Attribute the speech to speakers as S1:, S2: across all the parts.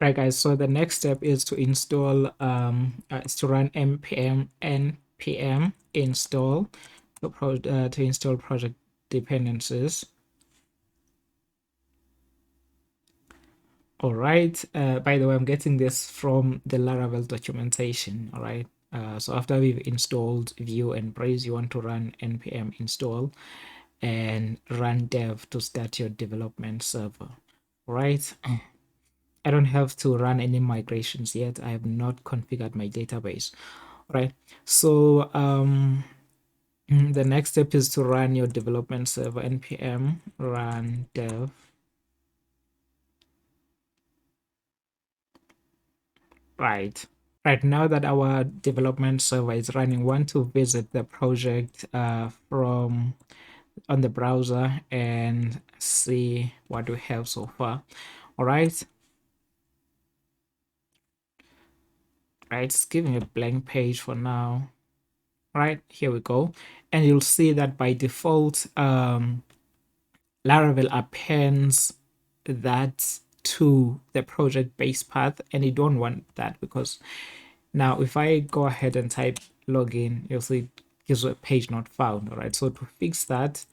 S1: Right, guys, so the next step is to install is to run npm install to install project dependencies. All right, by the way, I'm getting this from the Laravel documentation. All right, so after we've installed Vue and Braze, you want to run npm install and run dev to start your development server. All right, I don't have to run any migrations yet. I have not configured my database. All right, so the next step is to run your development server. Npm run dev. Right. Right now that our development server is running, want to visit the project from on the browser and see what we have so far. All right. Right, it's giving a blank page for now. Right, here we go. And you'll see that by default, Laravel appends that to the project base path, and you don't want that because now if I go ahead and type login, you'll see it gives a page not found. All right, so to fix that,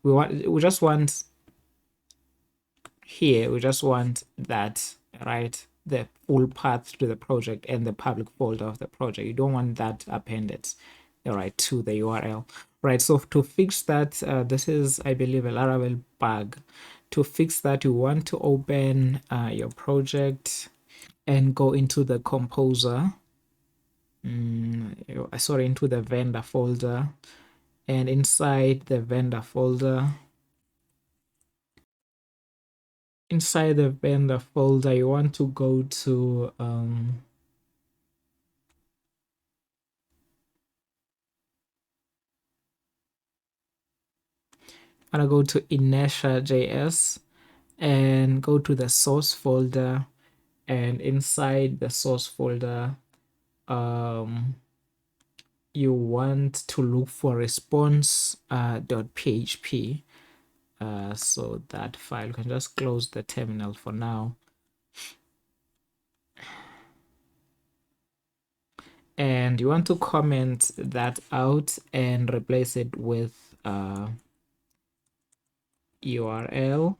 S1: we just want here, we just want that, right, the full path to the project and the public folder of the project. You don't want that appended, all right, to the URL. Right, so to fix that, this is, I believe, a Laravel bug. To fix that, you want to open your project and go into the composer, sorry, into the vendor folder, and inside the vendor folder, you want to go to go to inertia.js and go to the source folder, and inside the source folder you want to look for response .php. So that file, you can just close the terminal for now, and you want to comment that out and replace it with URL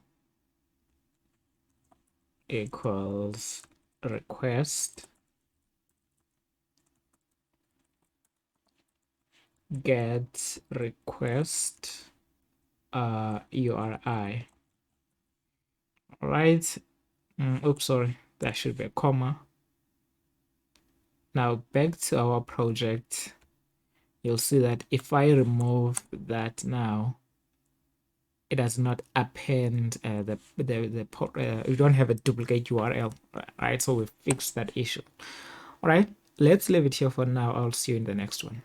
S1: equals request get request URI. All right. Oops, sorry, that should be a comma. Now back to our project, you'll see that if I remove that now, it does not append we don't have a duplicate URL, right? So we fixed that issue. All right, let's leave it here for now. I'll see you in the next one.